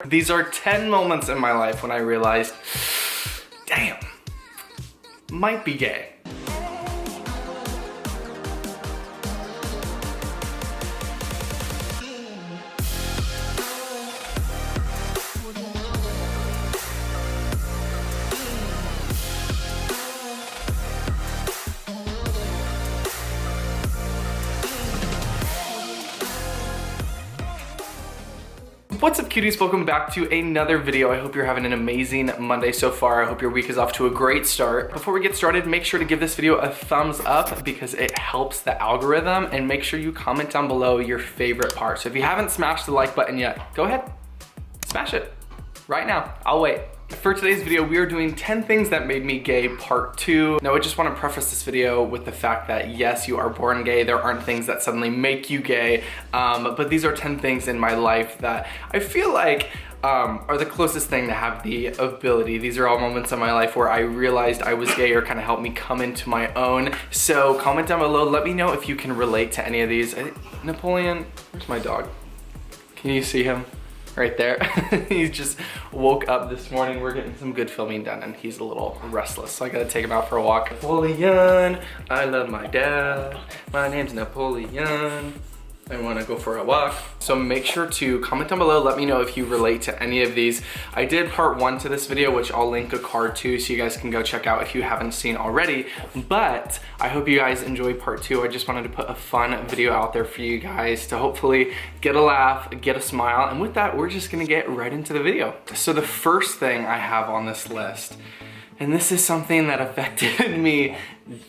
These are 10 moments in my life when I realized, damn, might be gay. What's up, cuties? Welcome back to another video. I hope you're having an amazing Monday so far. I hope your week is off to a great start. Before we get started, make sure to give this video a thumbs up because it helps the algorithm, and make sure you comment down below your favorite part. So if you haven't smashed the like button yet, go ahead, smash it right now. I'll wait. For today's video, we are doing 10 things that made me gay part 2. Now, I just want to preface this video with the fact that yes, you are born gay. There aren't things that suddenly make you gay, but these are 10 things in my life that I feel like are the closest thing to have the ability. These are all moments in my life where I realized I was gay or kind of helped me come into my own. So comment down below, let me know if you can relate to any of these. Napoleon, where's my dog? Can you see him? Right there. He just woke up this morning. We're getting some good filming done and he's a little restless, so I gotta take him out for a walk. Napoleon, I love my dad. My name's Napoleon. I wanna go for a walk. So make sure to comment down below, let me know if you relate to any of these. I did part 1 to this video, which I'll link a card to so you guys can go check out if you haven't seen already. But I hope you guys enjoy part 2. I just wanted to put a fun video out there for you guys to hopefully get a laugh, get a smile. And with that, we're just gonna get right into the video. So the first thing I have on this list, and this is something that affected me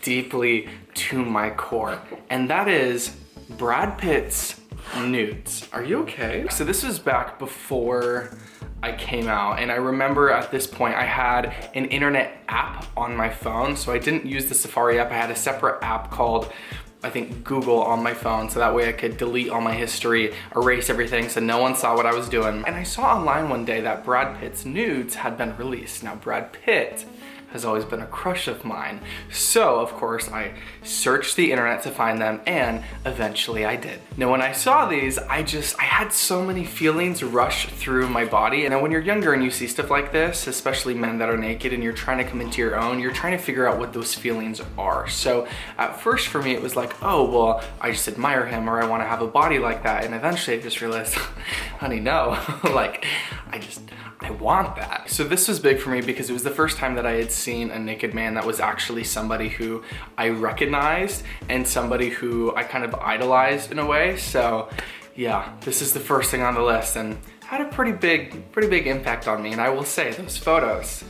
deeply to my core, and that is Brad Pitt's nudes. Are you okay? So this was back before I came out, and I remember at this point I had an internet app on my phone, so I didn't use the Safari app. I had a separate app called, I think, Google on my phone, so that way I could delete all my history, erase everything so no one saw what I was doing. And I saw online one day that Brad Pitt's nudes had been released. Now, Brad Pitt has always been a crush of mine. So, of course, I searched the internet to find them, and eventually I did. Now, when I saw these, I had so many feelings rush through my body. And when you're younger and you see stuff like this, especially men that are naked and you're trying to come into your own, you're trying to figure out what those feelings are. So at first for me, it was like, oh, well, I just admire him, or I wanna have a body like that. And eventually I just realized, honey, no, like, I want that. So this was big for me because it was the first time that I had seen a naked man that was actually somebody who I recognized and somebody who I kind of idolized in a way. So yeah, this is the first thing on the list and had a pretty big impact on me. And I will say, those photos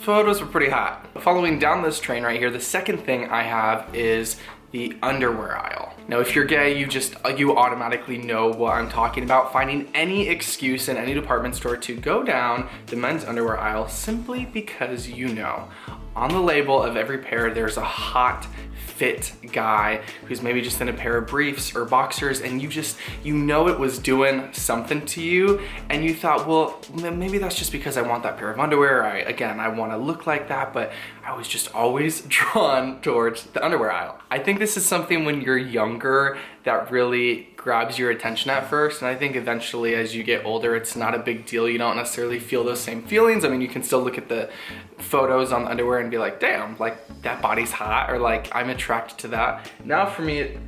were pretty hot. Following down this train right here, the second thing I have is the underwear aisle. Now, if you're gay, you automatically know what I'm talking about. Finding any excuse in any department store to go down the men's underwear aisle simply because you know on the label of every pair there's a hot fit guy who's maybe just in a pair of briefs or boxers, and you know it was doing something to you, and you thought, well, maybe that's just because I want that pair of underwear. I want to look like that, but I was just always drawn towards the underwear aisle. I think this is something when you're younger that really grabs your attention at first, and I think eventually as you get older, it's not a big deal. You don't necessarily feel those same feelings. I mean, you can still look at the photos on the underwear and be like, damn, like that body's hot, or like I'm attracted to that. Now for me,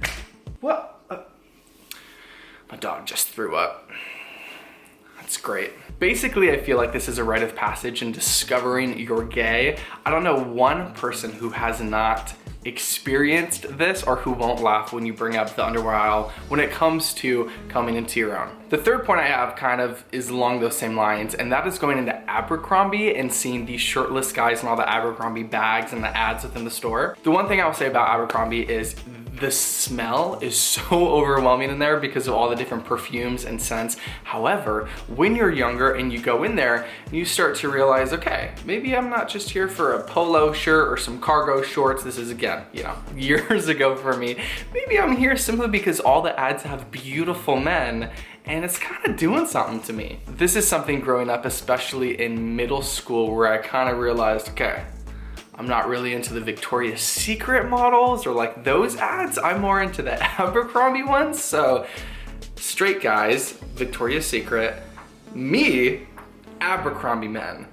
what? My dog just threw up. That's great. Basically, I feel like this is a rite of passage in discovering you're gay. I don't know one person who has not experienced this or who won't laugh when you bring up the underwear aisle when it comes to coming into your own. The third point I have kind of is along those same lines, and that is going into Abercrombie and seeing these shirtless guys and all the Abercrombie bags and the ads within the store. The one thing I will say about Abercrombie is the smell is so overwhelming in there because of all the different perfumes and scents. However, when you're younger and you go in there, you start to realize, okay, maybe I'm not just here for a polo shirt or some cargo shorts. This is, again, you know, years ago for me. Maybe I'm here simply because all the ads have beautiful men, and it's kind of doing something to me. This is something growing up, especially in middle school, where I kind of realized, okay, I'm not really into the Victoria's Secret models or like those ads. I'm more into the Abercrombie ones. So straight guys, Victoria's Secret, Me, Abercrombie men.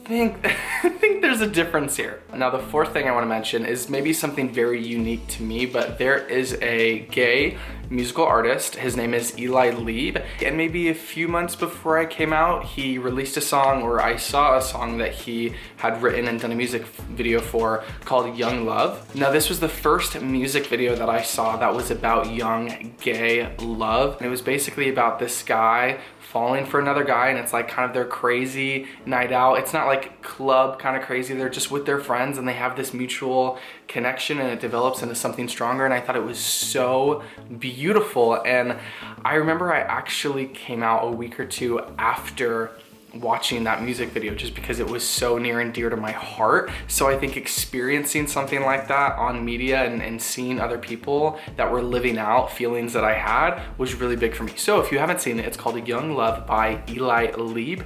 I think there's a difference here. Now the fourth thing I want to mention is maybe something very unique to me, but there is a gay musical artist. His name is Eli Lieb, and maybe a few months before I came out, he released a song, or I saw a song that he had written and done a music video for called Young Love. Now this was the first music video that I saw that was about young gay love, and it was basically about this guy falling for another guy, and it's like kind of their crazy night out. It's not like club kind of crazy, they're just with their friends and they have this mutual connection and it develops into something stronger, and I thought it was so beautiful. And I remember I actually came out a week or two after watching that music video just because it was so near and dear to my heart. So I think experiencing something like that on media and seeing other people that were living out feelings that I had was really big for me. So if you haven't seen it, it's called Young Love by Eli Lieb.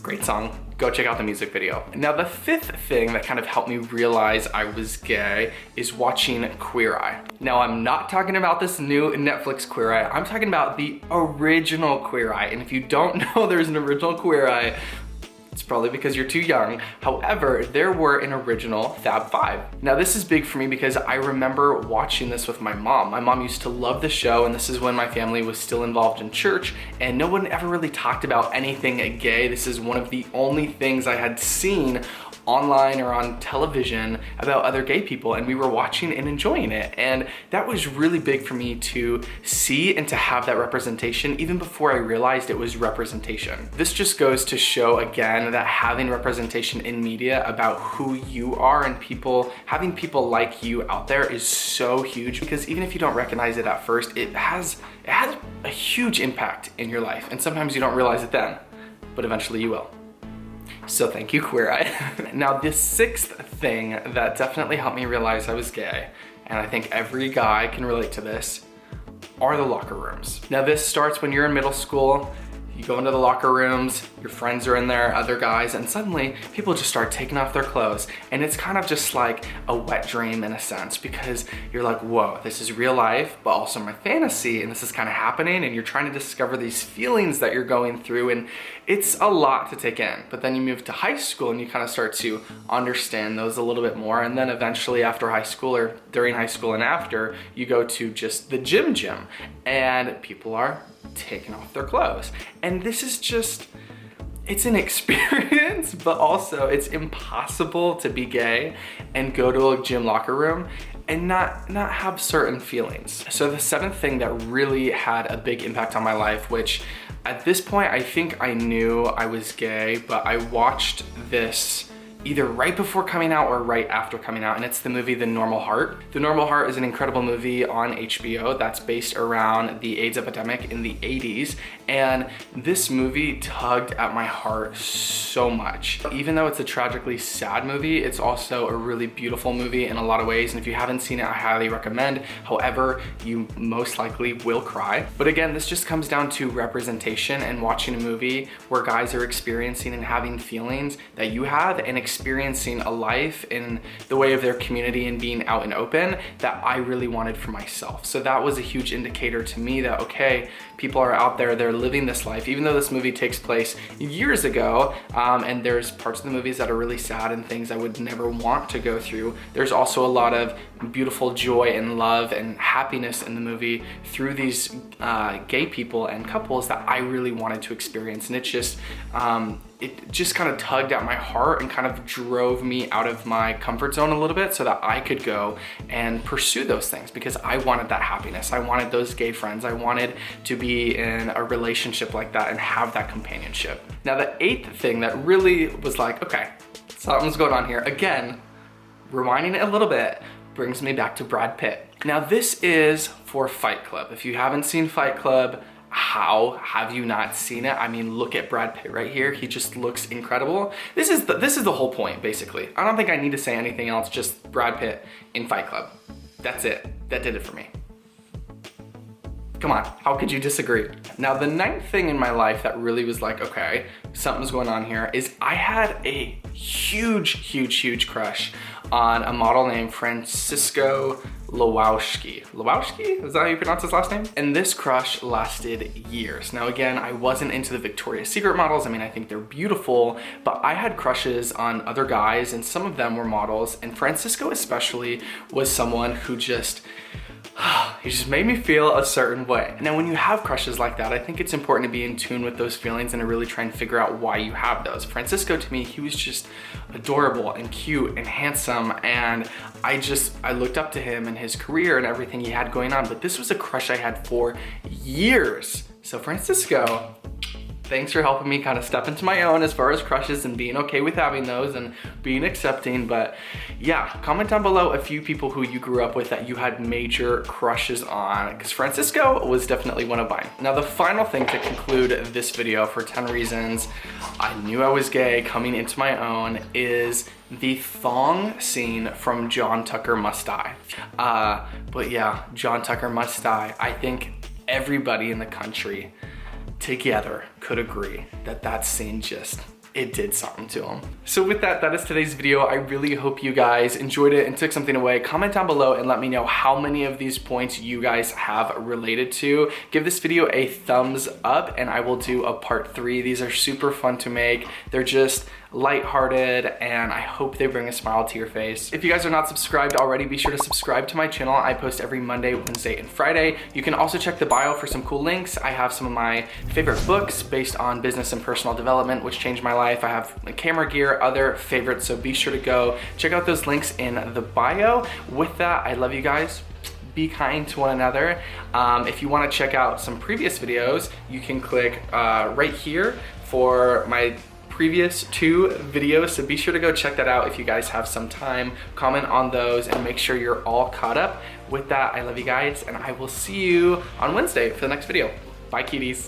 Great song. Go check out the music video. Now the fifth thing that kind of helped me realize I was gay is watching Queer Eye. Now I'm not talking about this new Netflix Queer Eye, I'm talking about the original Queer Eye. And if you don't know there's an original Queer Eye, it's probably because you're too young. However, there were an original Fab Five. Now this is big for me because I remember watching this with my mom. My mom used to love the show, and this is when my family was still involved in church, and no one ever really talked about anything gay. This is one of the only things I had seen online or on television about other gay people, and we were watching and enjoying it. And that was really big for me to see and to have that representation even before I realized it was representation. This just goes to show again that having representation in media about who you are and having people like you out there is so huge, because even if you don't recognize it at first, it has a huge impact in your life, and sometimes you don't realize it then, but eventually you will. So thank you, Queer Eye. Now the sixth thing that definitely helped me realize I was gay, and I think every guy can relate to this, are the locker rooms. Now this starts when you're in middle school. You go into the locker rooms, your friends are in there, other guys, and suddenly people just start taking off their clothes. And it's kind of just like a wet dream in a sense, because you're like, whoa, this is real life, but also my fantasy, and this is kind of happening, and you're trying to discover these feelings that you're going through, and it's a lot to take in. But then you move to high school and you kind of start to understand those a little bit more, and then eventually after high school, or during high school and after, you go to just the gym, and people are taking off their clothes. And this is just, it's an experience, but also it's impossible to be gay and go to a gym locker room and not have certain feelings. So the seventh thing that really had a big impact on my life, which at this point I think I knew I was gay, but I watched this either right before coming out or right after coming out, and it's the movie The Normal Heart. The Normal Heart is an incredible movie on HBO that's based around the AIDS epidemic in the 80s, and this movie tugged at my heart so much. Even though it's a tragically sad movie, it's also a really beautiful movie in a lot of ways, and if you haven't seen it, I highly recommend. However, you most likely will cry. But again, this just comes down to representation and watching a movie where guys are experiencing and having feelings that you have, and experiencing a life in the way of their community and being out and open that I really wanted for myself. So that was a huge indicator to me that, okay, people are out there, they're living this life, even though this movie takes place years ago, and there's parts of the movies that are really sad and things I would never want to go through. There's also a lot of beautiful joy and love and happiness in the movie through these gay people and couples that I really wanted to experience. And it just kind of tugged at my heart and kind of drove me out of my comfort zone a little bit so that I could go and pursue those things, because I wanted that happiness. I wanted those gay friends. I wanted to be in a relationship like that and have that companionship. Now the eighth thing that really was like, okay, something's going on here. Again, rewinding it a little bit brings me back to Brad Pitt. Now this is for Fight Club. If you haven't seen Fight Club, how have you not seen it? I mean, look at Brad Pitt right here. He just looks incredible. This is the whole point, basically. I don't think I need to say anything else, just Brad Pitt in Fight Club. That's it. That did it for me. Come on, how could you disagree? Now, the ninth thing in my life that really was like, okay, something's going on here, is I had a huge crush on a model named Francisco Lewowski. Lewowski? Is that how you pronounce his last name? And this crush lasted years. Now again, I wasn't into the Victoria's Secret models. I mean, I think they're beautiful, but I had crushes on other guys and some of them were models, and Francisco especially was someone who just, he just made me feel a certain way. Now, when you have crushes like that, I think it's important to be in tune with those feelings and to really try and figure out why you have those. Francisco, to me, he was just adorable and cute and handsome, and I looked up to him and his career and everything he had going on, but this was a crush I had for years. So Francisco, thanks for helping me kind of step into my own as far as crushes and being okay with having those and being accepting. But yeah, comment down below a few people who you grew up with that you had major crushes on, because Francisco was definitely one of mine. Now, the final thing to conclude this video for 10 reasons I knew I was gay coming into my own is the thong scene from John Tucker Must Die. But yeah, John Tucker Must Die. I think everybody in the country together could agree that that scene just, it did something to him. So with that, that is today's video. I really hope you guys enjoyed it and took something away. Comment down below and let me know how many of these points you guys have related to. Give this video a thumbs up and I will do a part 3. These are super fun to make. They're just lighthearted and I hope they bring a smile to your face. If you guys are not subscribed already, be sure to subscribe to my channel. I post every Monday, Wednesday, and Friday. You can also check the bio for some cool links. I have some of my favorite books based on business and personal development, which changed my life. I have camera gear, other favorites, so be sure to go check out those links in the bio. With that, I love you guys. Be kind to one another. If you want to check out some previous videos, you can click right here for my previous 2 videos, so be sure to go check that out if you guys have some time. Comment on those and make sure you're all caught up. With that, I love you guys and I will see you on Wednesday for the next video. Bye, cuties.